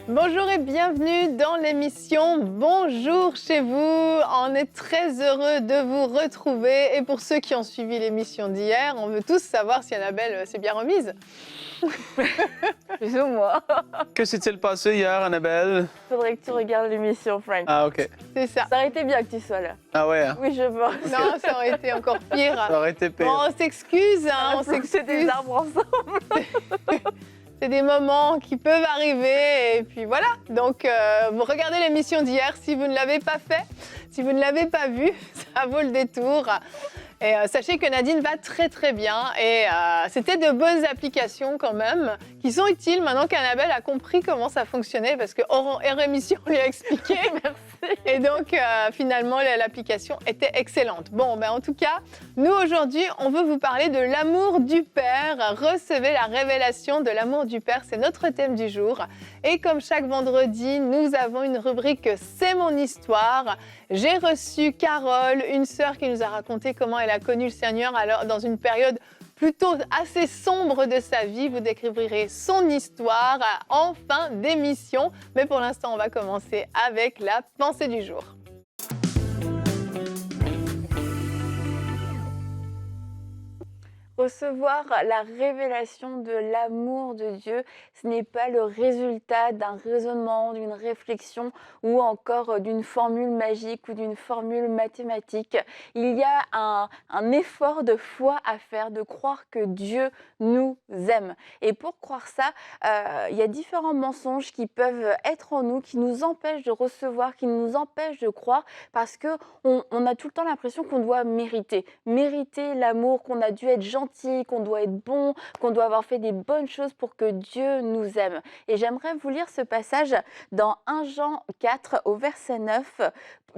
Bonjour et bienvenue dans l'émission Bonjour chez vous. On est très heureux de vous retrouver. Et pour ceux qui ont suivi l'émission d'hier, on veut tous savoir si Annabelle s'est bien remise. Plus ou moins. Que s'est-il passé hier, Annabelle? Faudrait que tu regardes l'émission, Frank. Ah, OK. C'est ça. Ça aurait été bien que tu sois là. Ah ouais, hein? Oui, je pense. Non, ça aurait été encore pire. Ça aurait été pire. Bon, on s'excuse, hein, on C'est s'excuse. des arbres ensemble. C'est des moments qui peuvent arriver et puis voilà. Donc, vous regardez l'émission d'hier si vous ne l'avez pas fait, si vous ne l'avez pas vue, ça vaut le détour. Et sachez que Nadine va très très bien et c'était de bonnes applications quand même qui sont utiles maintenant qu'Annabelle a compris comment ça fonctionnait parce que hors émission lui a expliqué. Merci. Et donc finalement l'application était excellente. Bon, ben en tout cas, nous aujourd'hui, on veut vous parler de l'amour du Père. Recevez la révélation de l'amour du Père, c'est notre thème du jour. Et comme chaque vendredi, nous avons une rubrique C'est mon histoire. J'ai reçu Carole, une sœur qui nous a raconté comment elle a connu le Seigneur alors, dans une période plutôt assez sombre de sa vie. Vous découvrirez son histoire en fin d'émission. Mais pour l'instant, on va commencer avec la pensée du jour. Recevoir la révélation de l'amour de Dieu, ce n'est pas le résultat d'un raisonnement, d'une réflexion ou encore d'une formule magique ou d'une formule mathématique. Il y a un effort de foi à faire, de croire que Dieu nous aime. Et pour croire ça, il y a différents mensonges qui peuvent être en nous, qui nous empêchent de recevoir, qui nous empêchent de croire parce qu'on a tout le temps l'impression qu'on doit mériter l'amour, qu'on a dû être gentil, qu'on doit être bon, qu'on doit avoir fait des bonnes choses pour que Dieu nous aime. Et j'aimerais vous lire ce passage dans 1 Jean 4 au verset 9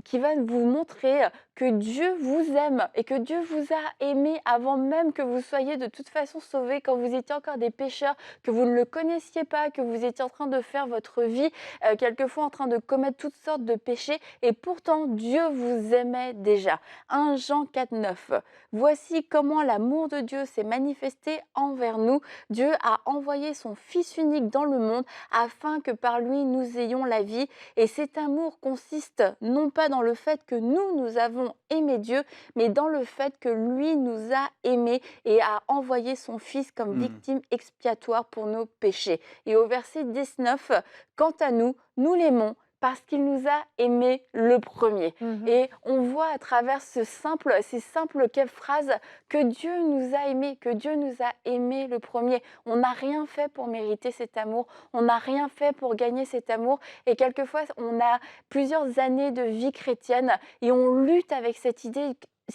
qui va vous montrer que Dieu vous aime et que Dieu vous a aimé avant même que vous soyez de toute façon sauvés, quand vous étiez encore des pécheurs, que vous ne le connaissiez pas, que vous étiez en train de faire votre vie, quelquefois en train de commettre toutes sortes de péchés, et pourtant Dieu vous aimait déjà. 1 Jean 4, 9. Voici comment l'amour de Dieu s'est manifesté envers nous. Dieu a envoyé son Fils unique dans le monde afin que par lui nous ayons la vie. Et cet amour consiste non pas dans le fait que nous avons aimé Dieu, mais dans le fait que lui nous a aimés et a envoyé son Fils comme victime expiatoire pour nos péchés. Et au verset 19, quant à nous, nous l'aimons parce qu'il nous a aimés le premier. Et on voit à travers ces simples phrases que Dieu nous a aimés, que Dieu nous a aimés le premier. On n'a rien fait pour mériter cet amour, on n'a rien fait pour gagner cet amour. Et quelquefois, on a plusieurs années de vie chrétienne et on lutte avec cette idée.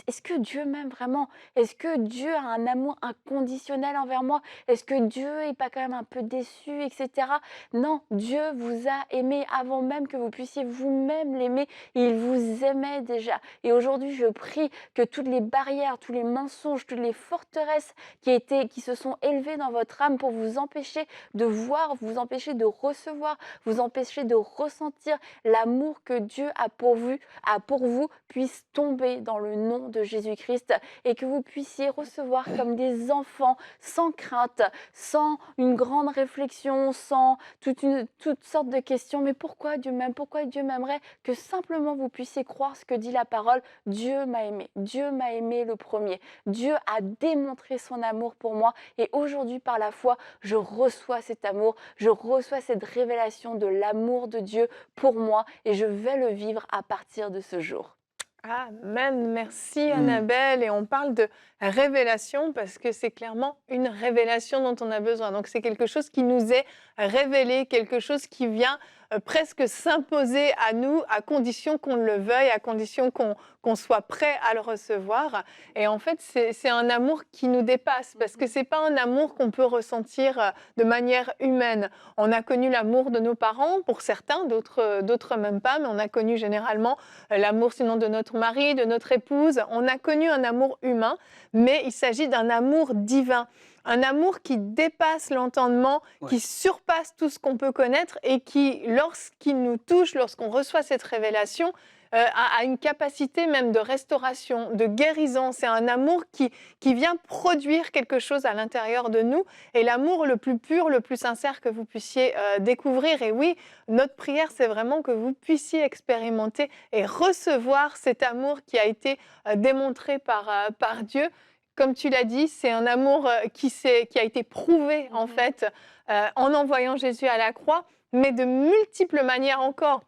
Est-ce que Dieu m'aime vraiment? Est-ce que Dieu a un amour inconditionnel envers moi? Est-ce que Dieu n'est pas quand même un peu déçu, etc. Non, Dieu vous a aimé avant même que vous puissiez vous-même l'aimer. Il vous aimait déjà. Et aujourd'hui, je prie que toutes les barrières, tous les mensonges, toutes les forteresses qui se sont élevées dans votre âme pour vous empêcher de voir, vous empêcher de recevoir, vous empêcher de ressentir l'amour que Dieu a pour vous, puissent tomber dans le nom de Jésus-Christ et que vous puissiez recevoir comme des enfants sans crainte, sans une grande réflexion, sans toutes sortes de questions. Mais pourquoi Dieu m'aime? Pourquoi Dieu m'aimerait? Que simplement vous puissiez croire ce que dit la parole. Dieu m'a aimé. Dieu m'a aimé le premier. Dieu a démontré son amour pour moi et aujourd'hui par la foi, je reçois cet amour. Je reçois cette révélation de l'amour de Dieu pour moi et je vais le vivre à partir de ce jour. Amen, merci Annabelle. Et on parle de révélation parce que c'est clairement une révélation dont on a besoin. Donc c'est quelque chose qui nous est révélé, quelque chose qui vient presque s'imposer à nous à condition qu'on le veuille, à condition qu'on soit prêt à le recevoir. Et en fait, c'est un amour qui nous dépasse parce que c'est pas un amour qu'on peut ressentir de manière humaine. On a connu l'amour de nos parents, pour certains, d'autres même pas, mais on a connu généralement l'amour sinon de notre mari, de notre épouse. On a connu un amour humain, mais il s'agit d'un amour divin. Un amour qui dépasse l'entendement, qui surpasse tout ce qu'on peut connaître et qui, lorsqu'il nous touche, lorsqu'on reçoit cette révélation, a une capacité même de restauration, de guérison. C'est un amour qui vient produire quelque chose à l'intérieur de nous. Et l'amour le plus pur, le plus sincère que vous puissiez découvrir. Et oui, notre prière, c'est vraiment que vous puissiez expérimenter et recevoir cet amour qui a été démontré par Dieu. Comme tu l'as dit, c'est un amour qui a été prouvé en fait en envoyant Jésus à la croix, mais de multiples manières encore.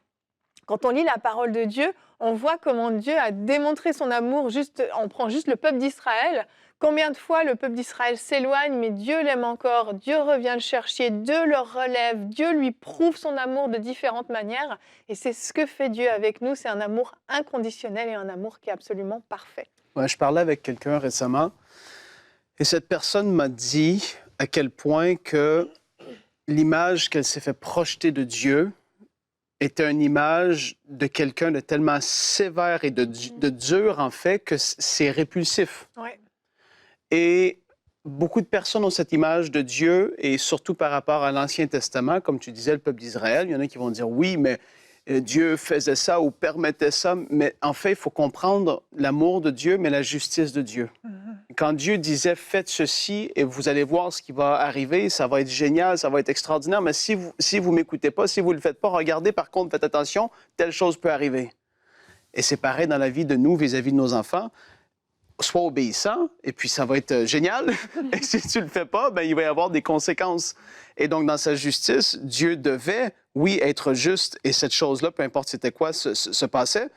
Quand on lit la parole de Dieu, on voit comment Dieu a démontré son amour. On prend juste le peuple d'Israël. Combien de fois le peuple d'Israël s'éloigne, mais Dieu l'aime encore. Dieu revient le chercher, Dieu le relève, Dieu lui prouve son amour de différentes manières. Et c'est ce que fait Dieu avec nous. C'est un amour inconditionnel et un amour qui est absolument parfait. Ouais, je parlais avec quelqu'un récemment et cette personne m'a dit à quel point que l'image qu'elle s'est fait projeter de Dieu était une image de quelqu'un de tellement sévère et de dur, en fait, que c'est répulsif. Ouais. Et beaucoup de personnes ont cette image de Dieu, et surtout par rapport à l'Ancien Testament, comme tu disais, le peuple d'Israël, il y en a qui vont dire oui, mais Dieu faisait ça ou permettait ça. Mais en fait, il faut comprendre l'amour de Dieu, mais la justice de Dieu. Quand Dieu disait « faites ceci et vous allez voir ce qui va arriver, ça va être génial, ça va être extraordinaire, mais si vous ne m'écoutez pas, si vous ne le faites pas, regardez, par contre, faites attention, telle chose peut arriver. » Et c'est pareil dans la vie de nous vis-à-vis de nos enfants. Sois obéissant, et puis ça va être génial. Et si tu ne le fais pas, ben, il va y avoir des conséquences. Et donc, dans sa justice, Dieu devait, oui, être juste, et cette chose-là, peu importe c'était quoi, se passait.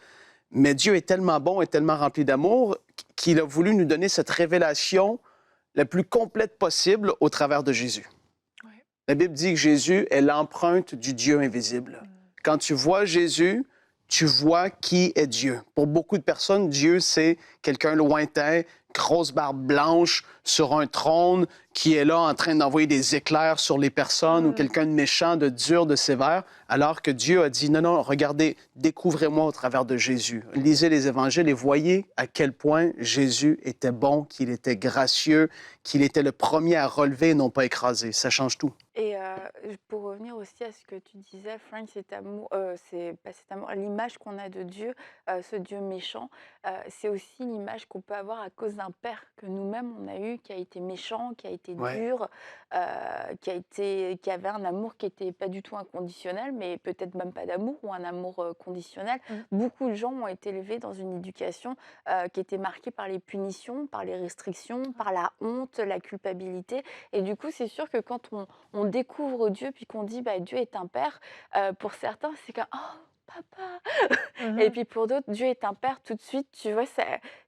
Mais Dieu est tellement bon et tellement rempli d'amour qu'il a voulu nous donner cette révélation la plus complète possible au travers de Jésus. Ouais. La Bible dit que Jésus est l'empreinte du Dieu invisible. Quand tu vois Jésus, tu vois qui est Dieu. Pour beaucoup de personnes, Dieu, c'est quelqu'un lointain, grosse barbe blanche, sur un trône, qui est là en train d'envoyer des éclairs sur les personnes, ou quelqu'un de méchant, de dur, de sévère, alors que Dieu a dit, non, non, regardez, découvrez-moi au travers de Jésus. Lisez les évangiles et voyez à quel point Jésus était bon, qu'il était gracieux, qu'il était le premier à relever et non pas écraser. Ça change tout. Et pour revenir aussi à ce que tu disais, Frank, cet amour, c'est pas cet amour, l'image qu'on a de Dieu, ce Dieu méchant, c'est aussi l'image qu'on peut avoir à cause d'un père que nous-mêmes on a eu, qui a été méchant, qui a été dur, qui avait un amour qui n'était pas du tout inconditionnel, mais peut-être même pas d'amour ou un amour conditionnel. Beaucoup de gens ont été élevés dans une éducation qui était marquée par les punitions, par les restrictions, par la honte, la culpabilité. Et du coup, c'est sûr que quand on découvre Dieu, puis qu'on dit bah, Dieu est un père, pour certains, c'est comme oh, papa. Et puis pour d'autres, Dieu est un père tout de suite, tu vois,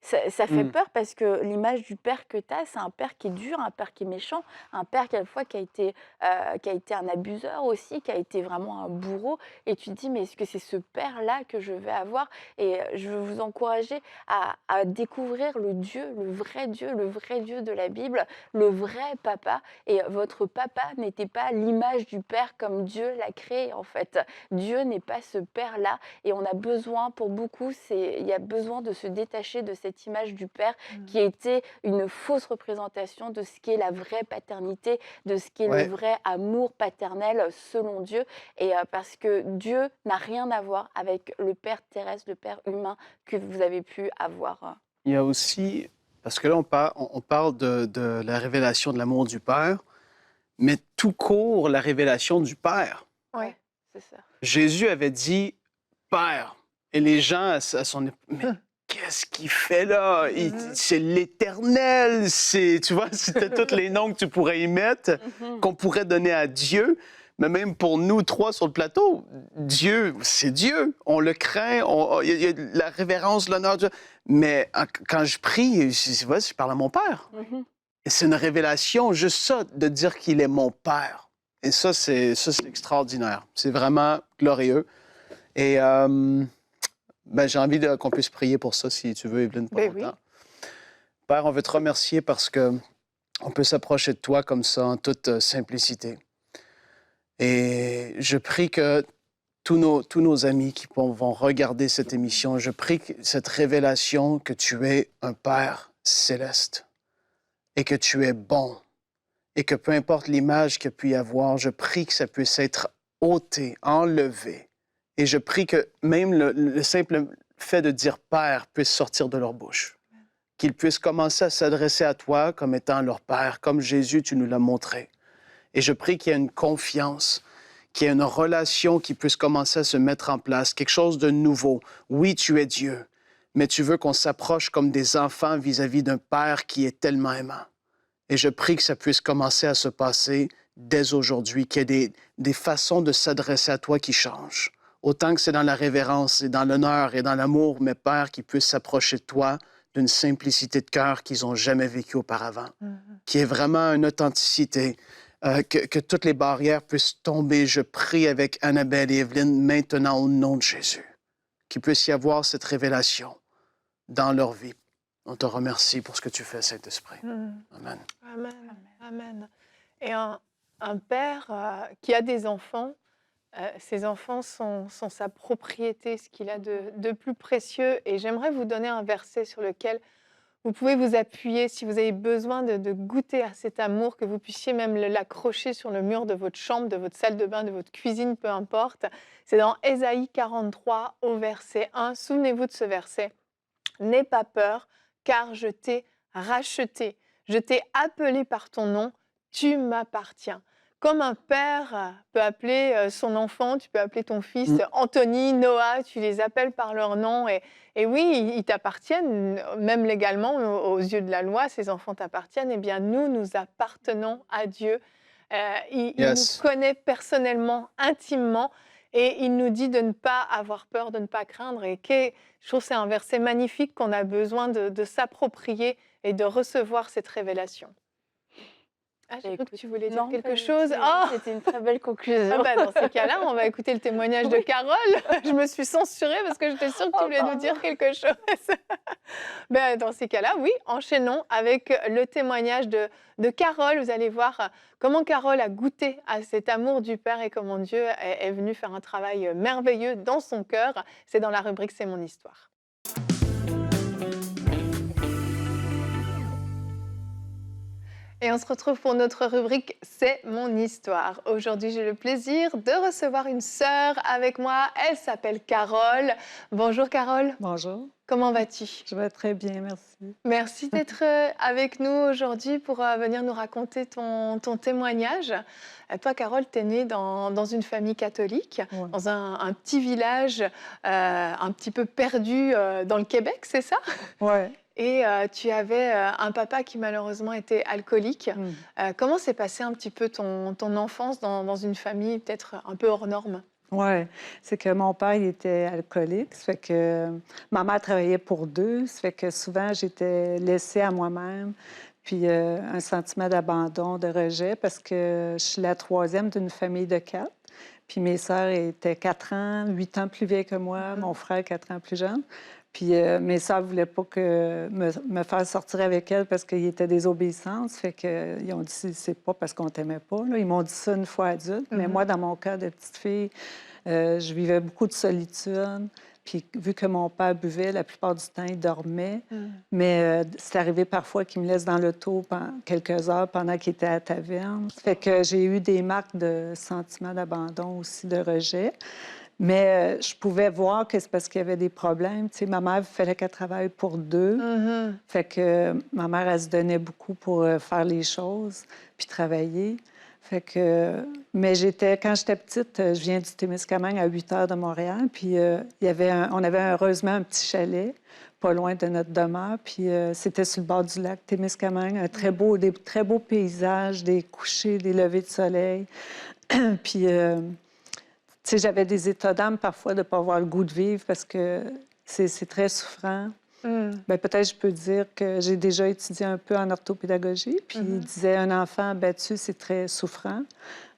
ça fait peur parce que l'image du père que tu as, c'est un père qui est dur, un père qui est méchant, un père quelquefois qui a été un abuseur aussi, qui a été vraiment un bourreau. Et tu te dis, mais est-ce que c'est ce père-là que je vais avoir? Et je veux vous encourager à découvrir le vrai Dieu de la Bible, le vrai papa. Et votre papa n'était pas l'image du père comme Dieu l'a créé en fait. Dieu n'est pas ce père-là. Et on a besoin, pour beaucoup, il y a besoin de se détacher de cette image du père qui était une fausse représentation de ce qu'est la vraie paternité, de ce qu'est le vrai amour paternel selon Dieu. Et parce que Dieu n'a rien à voir avec le père terrestre, le père humain que vous avez pu avoir. Il y a aussi, parce que là, on parle de la révélation de l'amour du Père, mais tout court, la révélation du Père. Oui, c'est ça. Jésus avait dit « Père ». Et les gens, à son époque, mais qu'est-ce qu'il fait là? C'est l'Éternel. Tu vois, c'était tous les noms que tu pourrais y mettre, qu'on pourrait donner à Dieu. Mais même pour nous trois sur le plateau, Dieu, c'est Dieu. On le craint, il y a la révérence, l'honneur. Mais quand je prie, je parle à mon Père. Et c'est une révélation, juste ça, de dire qu'il est mon Père. Et ça, c'est extraordinaire. C'est vraiment glorieux. Et j'ai envie qu'on puisse prier pour ça, si tu veux, Evelyne, pour longtemps. Oui. Père, on veut te remercier parce qu'on peut s'approcher de toi comme ça, en toute simplicité. Et je prie que tous nos amis qui vont regarder cette émission, je prie que cette révélation que tu es un Père céleste et que tu es bon et que peu importe l'image qu'il peut y avoir, je prie que ça puisse être ôté, enlevé. Et je prie que même le simple fait de dire Père puisse sortir de leur bouche. Qu'ils puissent commencer à s'adresser à toi comme étant leur Père, comme Jésus, tu nous l'as montré. Et je prie qu'il y ait une confiance, qu'il y ait une relation qui puisse commencer à se mettre en place, quelque chose de nouveau. Oui, tu es Dieu, mais tu veux qu'on s'approche comme des enfants vis-à-vis d'un Père qui est tellement aimant. Et je prie que ça puisse commencer à se passer dès aujourd'hui, qu'il y ait des façons de s'adresser à toi qui changent. Autant que c'est dans la révérence et dans l'honneur et dans l'amour, mais Père, qu'ils puissent s'approcher de toi d'une simplicité de cœur qu'ils n'ont jamais vécue auparavant, qui est vraiment une authenticité, que toutes les barrières puissent tomber. Je prie avec Annabelle et Evelyne maintenant au nom de Jésus, qu'il puisse y avoir cette révélation dans leur vie. On te remercie pour ce que tu fais, Saint-Esprit. Amen. Amen. Amen. Et un père qui a des enfants, ses enfants sont sa propriété, ce qu'il a de plus précieux. Et j'aimerais vous donner un verset sur lequel vous pouvez vous appuyer si vous avez besoin de goûter à cet amour, que vous puissiez même l'accrocher sur le mur de votre chambre, de votre salle de bain, de votre cuisine, peu importe. C'est dans Ésaïe 43 au verset 1. Souvenez-vous de ce verset. « N'aie pas peur, car je t'ai racheté. Je t'ai appelé par ton nom, tu m'appartiens. » Comme un père peut appeler son enfant, tu peux appeler ton fils Anthony, Noah, tu les appelles par leur nom. Et oui, ils t'appartiennent, même légalement, aux yeux de la loi, ces enfants t'appartiennent. Eh bien, nous appartenons à Dieu. Il nous connaît personnellement, intimement, et il nous dit de ne pas avoir peur, de ne pas craindre. Et je trouve que c'est un verset magnifique qu'on a besoin de s'approprier et de recevoir cette révélation. Ah, j'ai cru que tu voulais dire quelque chose. Oh, c'était une très belle conclusion. Ah bah, dans ces cas-là, on va écouter le témoignage de Carole. Je me suis censurée parce que j'étais sûre que tu voulais nous dire quelque chose. Ben, dans ces cas-là, oui, enchaînons avec le témoignage de Carole. Vous allez voir comment Carole a goûté à cet amour du Père et comment Dieu est venu faire un travail merveilleux dans son cœur. C'est dans la rubrique « C'est mon histoire ». Et on se retrouve pour notre rubrique « C'est mon histoire ». Aujourd'hui, j'ai le plaisir de recevoir une sœur avec moi. Elle s'appelle Carole. Bonjour Carole. Bonjour. Comment vas-tu? Je vais très bien, merci. Merci d'être avec nous aujourd'hui pour venir nous raconter ton témoignage. Toi, Carole, tu es née dans une famille catholique, dans un petit village un petit peu perdu dans le Québec, c'est ça? Oui. Et tu avais un papa qui malheureusement était alcoolique. Comment s'est passée un petit peu ton enfance dans une famille peut-être un peu hors norme? Oui, c'est que mon père il était alcoolique, ça fait que ma mère travaillait pour deux, ça fait que souvent j'étais laissée à moi-même, puis un sentiment d'abandon, de rejet, parce que je suis la troisième d'une famille de 4. Puis mes sœurs étaient 4 ans, 8 ans plus vieilles que moi, mon frère 4 ans plus jeune. Puis mes sœurs ne voulaient pas me faire sortir avec elles parce qu'ils étaient désobéissants. Fait qu'ils ont dit, c'est pas parce qu'on t'aimait pas. Là. Ils m'ont dit ça une fois adulte. Mais moi, dans mon cas de petite fille, je vivais beaucoup de solitude. Puis vu que mon père buvait, la plupart du temps, il dormait. Mais c'est arrivé parfois qu'il me laisse dans l'auto quelques heures pendant qu'il était à la taverne. Fait que j'ai eu des marques de sentiments d'abandon aussi, de rejet. Mais je pouvais voir que c'est parce qu'il y avait des problèmes. Tu sais, ma mère, il fallait qu'elle travaille pour deux. Fait que ma mère, elle se donnait beaucoup pour faire les choses puis travailler. Fait que... Mais quand j'étais petite, je viens du Témiscamingue à 8 heures de Montréal. Puis on avait heureusement un petit chalet pas loin de notre demeure. Puis c'était sur le bord du lac Témiscamingue. Des très beaux paysages, des couchers, des levées de soleil. Puis... Tu sais, j'avais des états d'âme parfois de ne pas avoir le goût de vivre parce que c'est très souffrant. Bien, peut-être je peux dire que j'ai déjà étudié un peu en orthopédagogie, puis il disait un enfant battu, c'est très souffrant,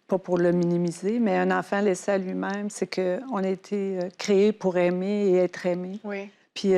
pas pour le minimiser, mais un enfant laissé à lui-même, c'est qu'on a été créé pour aimer et être aimé. Oui. Puis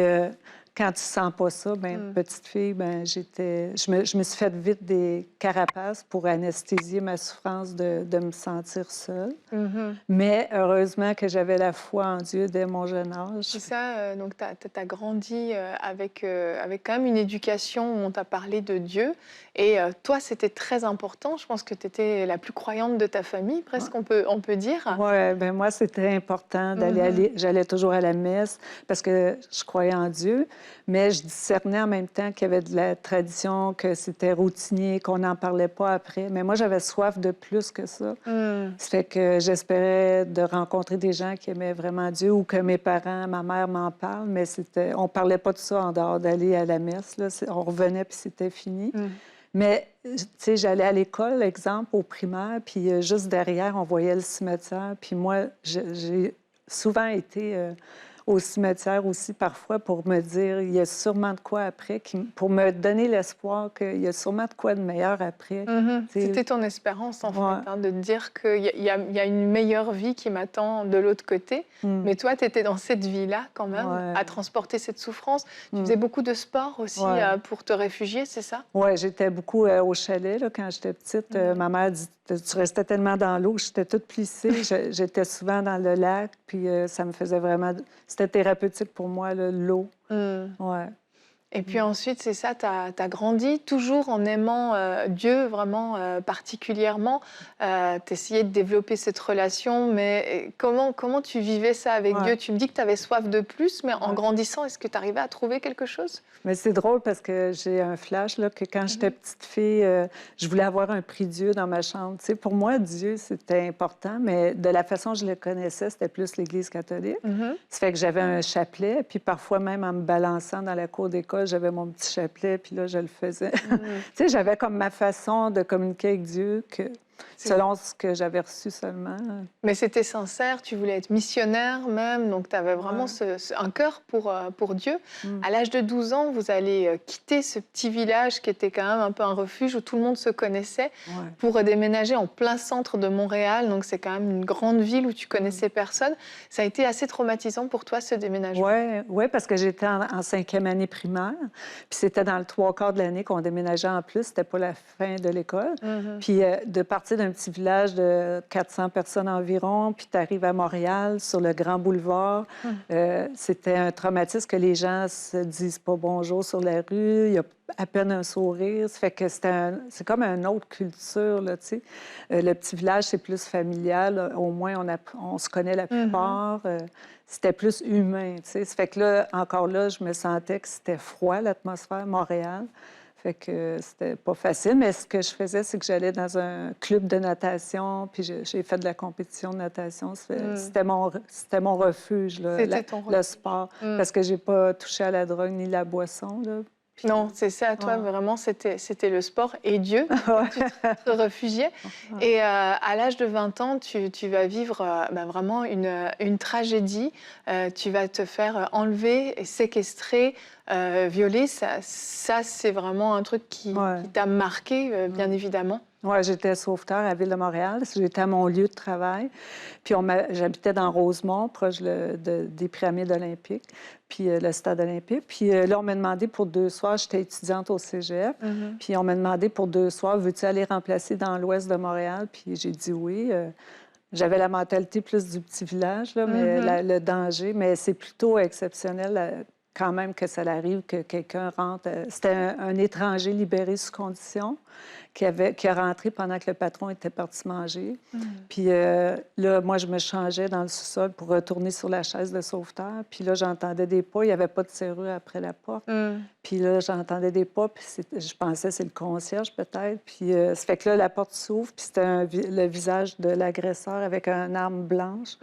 quand tu sens pas ça, ben petite fille, ben je me suis fait vite des carapaces pour anesthésier ma souffrance de me sentir seule. Mhm. Mais heureusement que j'avais la foi en Dieu dès mon jeune C'est âge. ça, donc tu as grandi avec quand même une éducation où on t'a parlé de Dieu. Et toi, c'était très important. Je pense que tu étais la plus croyante de ta famille, presque, on peut dire. Oui, ben moi, c'était important Mhm. j'allais toujours à la messe parce que je croyais en Dieu, mais je discernais en même temps qu'il y avait de la tradition, que c'était routinier, qu'on n'en parlait pas après. Mais moi, j'avais soif de plus que ça. Mm. Ça fait que j'espérais de rencontrer des gens qui aimaient vraiment Dieu ou que mes parents, ma mère m'en parlent, mais on parlait pas de ça en dehors d'aller à la messe. Là. On revenait puis c'était fini. Mm. Mais, tu sais, j'allais à l'école, exemple, au primaire, puis juste derrière, on voyait le cimetière. Puis moi, j'ai souvent été au cimetière aussi, parfois, pour me dire, il y a sûrement de quoi après, pour me donner l'espoir qu'il y a sûrement de quoi de meilleur après. Mhm. Tu sais, C'était ton espérance, en ouais. fait, hein, de te dire qu'il y a une meilleure vie qui m'attend de l'autre côté. Mm. Mais toi, tu étais dans cette vie-là, quand même, Ouais. à transporter cette souffrance. Tu Mm. faisais beaucoup de sport aussi Ouais. pour te réfugier, c'est ça? Oui, j'étais beaucoup au chalet là, quand j'étais petite. Ma mère dit tu restais tellement dans l'eau, j'étais toute plissée. J'étais souvent dans le lac, puis ça me faisait vraiment. C'était thérapeutique pour moi, là, l'eau. Mm. Ouais. Et puis ensuite, c'est ça, tu as grandi toujours en aimant Dieu vraiment particulièrement. Tu essayais de développer cette relation, mais comment tu vivais ça avec Ouais. Dieu? Tu me dis que tu avais soif de plus, mais en Ouais. grandissant, est-ce que tu arrivais à trouver quelque chose? Mais c'est drôle parce que j'ai un flash là, que quand j'étais petite fille, je voulais avoir un prix Dieu dans ma chambre. Tu sais, pour moi, Dieu, c'était important, mais de la façon dont je le connaissais, c'était plus l'Église catholique. Mhm. Ça fait que j'avais un chapelet, puis parfois même en me balançant dans la cour d'école, j'avais mon petit chapelet, puis là, je le faisais. Mhm. Tu sais, j'avais comme ma façon de communiquer avec Dieu, C'est- selon ce que j'avais reçu seulement. Mais c'était sincère, tu voulais être missionnaire même, donc tu avais vraiment Ouais. un cœur pour Dieu. Mm. À l'âge de 12 ans, vous allez quitter ce petit village qui était quand même un peu un refuge où tout le monde se connaissait Ouais. pour déménager en plein centre de Montréal. Donc c'est quand même une grande ville où tu connaissais personne. Ça a été assez traumatisant pour toi, ce déménagement. Oui, parce que j'étais en cinquième année primaire, puis c'était dans le 3/4 de l'année qu'on déménageait en plus, c'était pas la fin de l'école. Mhm. Puis de partir d'un petit village de 400 personnes environ, puis tu arrives à Montréal, sur le Grand Boulevard, c'était un traumatisme que les gens se disent pas bonjour sur la rue, il y a à peine un sourire. Ça fait que c'est comme une autre culture, là, tu sais. Le petit village, c'est plus familial. Là. Au moins, on se connaît la plupart. C'était plus humain, tu sais. Ça fait que là, encore là, je me sentais que c'était froid, l'atmosphère, Montréal. Fait que c'était pas facile, mais ce que je faisais, c'est que j'allais dans un club de natation, puis j'ai fait de la compétition de natation. C'était mon refuge, là, C'était ton le refuge. sport, parce que j'ai pas touché à la drogue ni la boisson, là. Puis- Non, c'est ça, toi, Ouais. vraiment, c'était le sport et Dieu. Ouais. Tu te réfugiais. Et à l'âge de 20 ans, tu vas vivre vraiment une tragédie. Tu vas te faire enlever, séquestrer, violer. Ça c'est vraiment un truc qui t'a marqué, bien évidemment. Oui, j'étais sauveteur à Ville de Montréal. J'étais à mon lieu de travail. Puis j'habitais dans Rosemont, proche des pyramides olympiques, puis le stade olympique. Puis là, on m'a demandé pour 2 soirs, j'étais étudiante au cégep, puis on m'a demandé pour 2 soirs, veux-tu aller remplacer dans l'ouest de Montréal? Puis j'ai dit oui. J'avais la mentalité plus du petit village, là, mais le danger, mais c'est plutôt exceptionnel quand même que ça arrive, que quelqu'un rentre. C'était un étranger libéré sous condition qui a rentré pendant que le patron était parti manger. Puis là, moi, je me changeais dans le sous-sol pour retourner sur la chaise de sauveteur. Puis là, j'entendais des pas. Il n'y avait pas de serrure après la porte. Puis là, j'entendais des pas. Puis je pensais que c'est le concierge, peut-être. Puis ça fait que là, la porte s'ouvre. Puis c'était le visage de l'agresseur avec une arme blanche.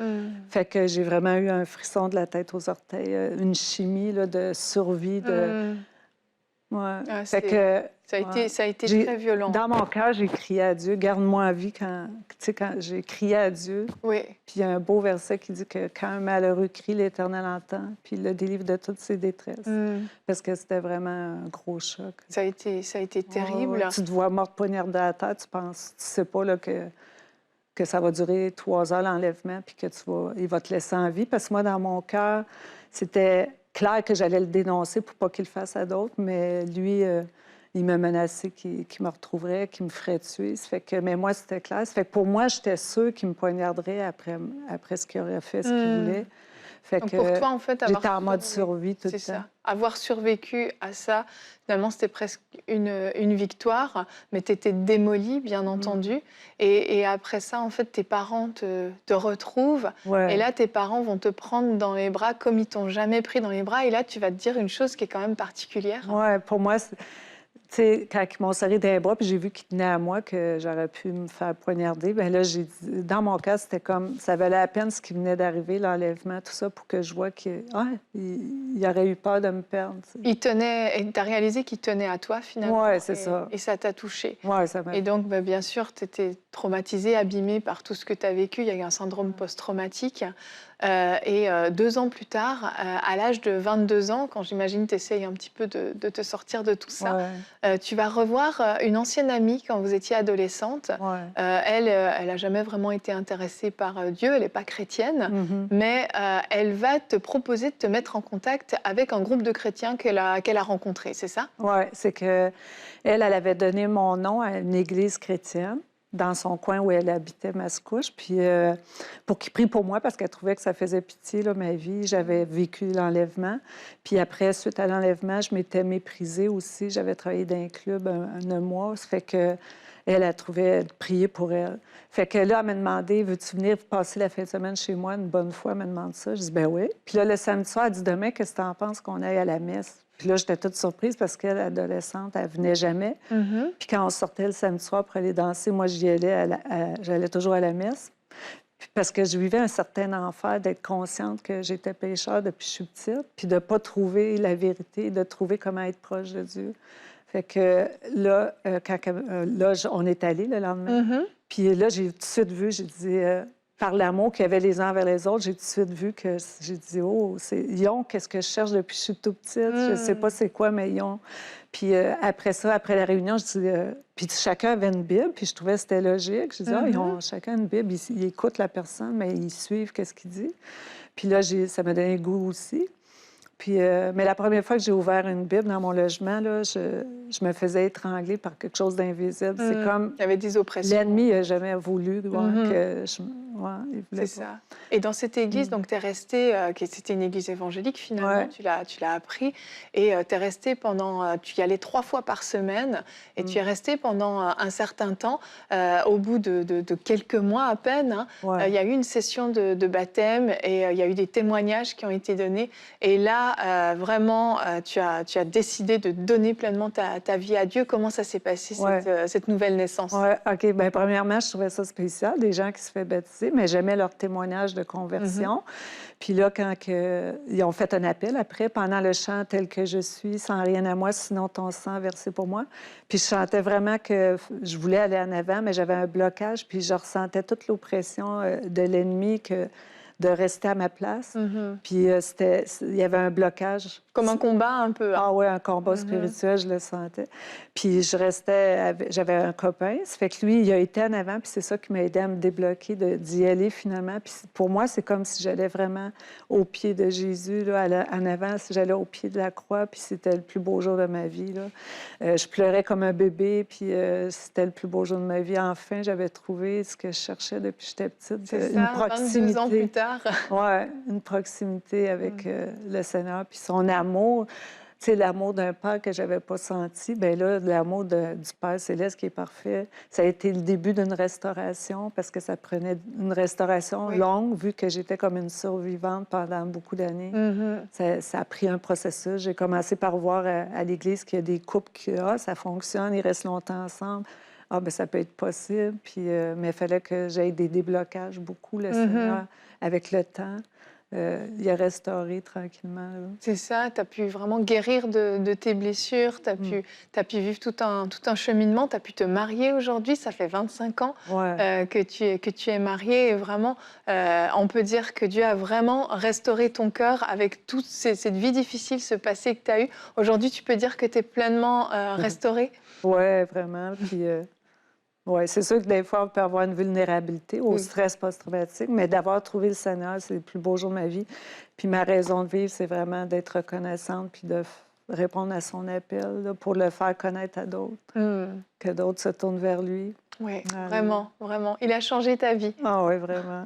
Fait que j'ai vraiment eu un frisson de la tête aux orteils. Une chimie là, de survie. Ouais. Ah, fait que, ça a été très violent. Dans mon cœur, j'ai crié à Dieu, garde-moi en vie quand j'ai crié à Dieu. Oui. Puis il y a un beau verset qui dit que quand un malheureux crie, l'Éternel entend, puis il le délivre de toutes ses détresses. Parce que c'était vraiment un gros choc. Ça a été terrible. Tu te vois morte poignardée à la terre, tu sais pas là, que ça va durer 3 heures l'enlèvement, puis qu'il va te laisser en vie. Parce que moi, dans mon cœur, c'était clair que j'allais le dénoncer pour pas qu'il le fasse à d'autres, mais lui, il m'a menacé qu'il me retrouverait, qu'il me ferait tuer. Ça fait que, mais moi, c'était clair. Ça fait que pour moi, j'étais sûre qu'il me poignarderait après ce qu'il aurait fait, ce qu'il voulait. Fait Donc que pour toi, en fait, avoir j'étais en mode survie tout le c'est temps. ça. Avoir survécu à ça, finalement, c'était presque une victoire, mais tu étais démolie, bien entendu. Et après ça, en fait, tes parents te retrouvent. Ouais. Et là, tes parents vont te prendre dans les bras comme ils t'ont jamais pris dans les bras. Et là, tu vas te dire une chose qui est quand même particulière. Ouais, pour moi, tu sais, quand ils m'ont serré d'un bras, puis j'ai vu qu'ils tenaient à moi, que j'aurais pu me faire poignarder, bien là, j'ai dit, dans mon cas, c'était comme, ça valait la peine ce qui venait d'arriver, l'enlèvement, tout ça, pour que je vois qu'il aurait eu peur de me perdre. Tu sais. Il tenait, et tu as réalisé qu'il tenait à toi, finalement. Ouais, c'est ça. Et ça t'a touché. Ouais, ça m'a... Et donc, bah, bien sûr, tu étais traumatisée, abîmée par tout ce que tu as vécu. Il y a eu un syndrome post-traumatique. 2 ans plus tard, à l'âge de 22 ans, quand j'imagine tu essayes un petit peu de te sortir de tout ça, tu vas revoir une ancienne amie quand vous étiez adolescente. Elle n'a jamais vraiment été intéressée par Dieu, elle n'est pas chrétienne, mais elle va te proposer de te mettre en contact avec un groupe de chrétiens qu'elle a rencontré, c'est ça? Oui, c'est que elle avait donné mon nom à une église chrétienne dans son coin où elle habitait, Mascouche, puis pour qu'il prie pour moi parce qu'elle trouvait que ça faisait pitié, là, ma vie. J'avais vécu l'enlèvement. Puis après, suite à l'enlèvement, je m'étais méprisée aussi. J'avais travaillé dans un club un mois. Ça fait que elle a trouvé de prier pour elle. Fait que là, elle m'a demandé, veux-tu venir passer la fin de semaine chez moi une bonne fois? Elle m'a demandé ça. Je dis, ben oui. Puis là, le samedi soir, elle dit, demain, qu'est-ce que tu en penses qu'on aille à la messe? Puis là, j'étais toute surprise parce qu'elle, adolescente, elle venait jamais. Puis quand on sortait le samedi soir pour aller danser, moi, j'y allais, j'allais toujours à la messe. Puis parce que je vivais un certain enfer d'être consciente que j'étais pécheur depuis que je suis petite, puis de ne pas trouver la vérité, de trouver comment être proche de Dieu. Fait que là, on est allés le lendemain. Puis là, j'ai tout de suite vu, j'ai dit... par l'amour qu'il y avait les uns vers les autres, j'ai tout de suite vu que j'ai dit, oh, ils ont qu'est-ce que je cherche depuis que je suis toute petite. Je ne sais pas c'est quoi, mais ils ont. Puis après ça, après la réunion, je dis, puis chacun avait une Bible, puis je trouvais que c'était logique. Je dis, ils ont chacun une Bible, ils écoutent la personne, mais ils suivent qu'est-ce qu'il dit. Puis là, ça m'a donné goût aussi. Puis, mais la première fois que j'ai ouvert une Bible dans mon logement, là, je me faisais étrangler par quelque chose d'invisible. C'est comme... Il y avait des oppressions. L'ennemi n'a jamais voulu que je... il voulait C'est pas. ça. Et dans cette église, donc tu es restée, c'était une église évangélique finalement, tu l'as appris, et tu es restée pendant, tu y allais 3 fois par semaine, et tu es restée pendant un certain temps. Au bout de quelques mois à peine, il y a eu une session de baptême, et il y a eu des témoignages qui ont été donnés. Et là, vraiment, tu as décidé de donner pleinement ta vie à Dieu. Comment ça s'est passé, cette nouvelle naissance? Oui, OK. Bien, premièrement, je trouvais ça spécial, des gens qui se font baptiser, mais j'aimais leur témoignage de conversion. Puis là, quand ils ont fait un appel après, pendant le chant tel que je suis, sans rien à moi, sinon ton sang versé pour moi. Puis je chantais vraiment que je voulais aller en avant, mais j'avais un blocage, puis je ressentais toute l'oppression de l'ennemi de rester à ma place. Puis il y avait un blocage. Comme un combat un peu. Ah oui, un combat spirituel, je le sentais. Puis je restais, j'avais un copain, ça fait que lui, il a été en avant, puis c'est ça qui m'a aidé à me débloquer, d'y aller finalement. Puis pour moi, c'est comme si j'allais vraiment au pied de Jésus, là, en avant, si j'allais au pied de la croix, puis c'était le plus beau jour de ma vie, là. Je pleurais comme un bébé, puis c'était le plus beau jour de ma vie. Enfin, j'avais trouvé ce que je cherchais depuis que j'étais petite. C'est une ça, proximité. 22 ans plus tard. Oui, une proximité avec le Seigneur, puis son amour. Tu sais, l'amour d'un père que je n'avais pas senti, bien là, l'amour du Père céleste qui est parfait, ça a été le début d'une restauration parce que ça prenait une restauration longue, vu que j'étais comme une survivante pendant beaucoup d'années. Ça a pris un processus. J'ai commencé par voir à l'Église qu'il y a des couples qui, ça fonctionne, ils restent longtemps ensemble. Ah, bien, ça peut être possible. Puis, mais il fallait que j'aie des déblocages beaucoup, le Seigneur, avec le temps. Il a restauré tranquillement. C'est ça, tu as pu vraiment guérir de tes blessures, tu as pu vivre tout un cheminement, tu as pu te marier aujourd'hui, ça fait 25 ans que tu es mariée. Et vraiment, on peut dire que Dieu a vraiment restauré ton cœur avec toute cette vie difficile, ce passé que tu as eu. Aujourd'hui, tu peux dire que tu es pleinement restaurée? Oui, vraiment. Puis Oui, c'est sûr que des fois, on peut avoir une vulnérabilité au Oui. stress post-traumatique, mais d'avoir trouvé le Seigneur, c'est le plus beau jour de ma vie. Puis ma raison de vivre, c'est vraiment d'être reconnaissante puis de répondre à son appel là, pour le faire connaître à d'autres, que d'autres se tournent vers lui. Oui, Alléluia. vraiment, vraiment. Il a changé ta vie. Ah oui, vraiment.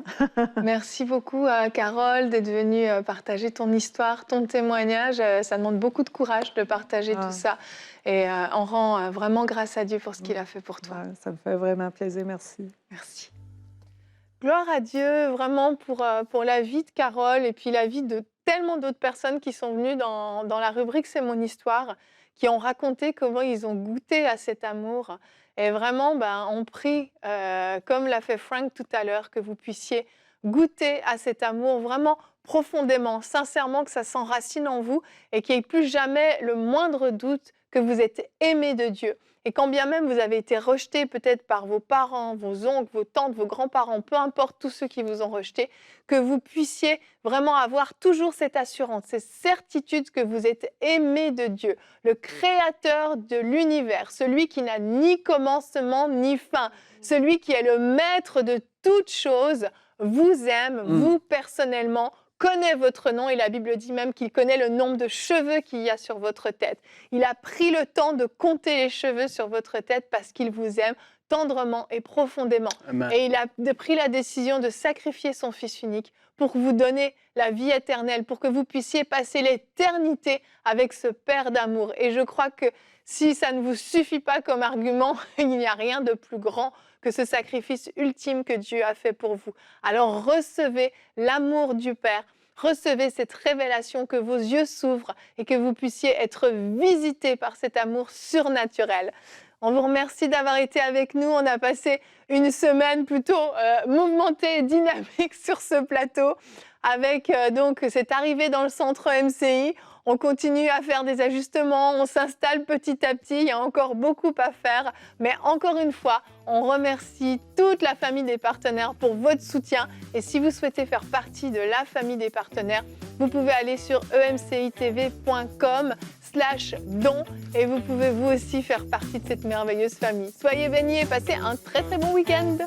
Merci beaucoup, Carole, d'être venue partager ton histoire, ton témoignage. Ça demande beaucoup de courage de partager Ah. tout ça. Et on rend vraiment grâce à Dieu pour ce qu'il a fait pour toi. Ouais, ça me fait vraiment plaisir, merci. Merci. Gloire à Dieu vraiment pour la vie de Carole et puis la vie de tellement d'autres personnes qui sont venues dans la rubrique C'est mon histoire, qui ont raconté comment ils ont goûté à cet amour. Et vraiment, on prie, comme l'a fait Frank tout à l'heure, que vous puissiez goûter à cet amour vraiment profondément, sincèrement, que ça s'enracine en vous et qu'il n'y ait plus jamais le moindre doute que vous êtes aimé de Dieu. Et quand bien même vous avez été rejeté peut-être par vos parents, vos oncles, vos tantes, vos grands-parents, peu importe tous ceux qui vous ont rejeté, que vous puissiez vraiment avoir toujours cette assurance, cette certitude que vous êtes aimé de Dieu, le créateur de l'univers, celui qui n'a ni commencement ni fin, celui qui est le maître de toutes choses, vous aime, vous personnellement, connaît votre nom et la Bible dit même qu'il connaît le nombre de cheveux qu'il y a sur votre tête. Il a pris le temps de compter les cheveux sur votre tête parce qu'il vous aime tendrement et profondément. Amen. Et il a pris la décision de sacrifier son Fils unique pour vous donner la vie éternelle, pour que vous puissiez passer l'éternité avec ce Père d'amour. Et je crois que si ça ne vous suffit pas comme argument, il n'y a rien de plus grand que ce sacrifice ultime que Dieu a fait pour vous. Alors recevez l'amour du Père, recevez cette révélation, que vos yeux s'ouvrent et que vous puissiez être visités par cet amour surnaturel. On vous remercie d'avoir été avec nous. On a passé une semaine plutôt mouvementée et dynamique sur ce plateau avec donc cette arrivée dans le centre MCI. On continue à faire des ajustements, on s'installe petit à petit, il y a encore beaucoup à faire. Mais encore une fois, on remercie toute la famille des partenaires pour votre soutien. Et si vous souhaitez faire partie de la famille des partenaires, vous pouvez aller sur emcitv.com/don et vous pouvez vous aussi faire partie de cette merveilleuse famille. Soyez bénis et passez un très très bon week-end.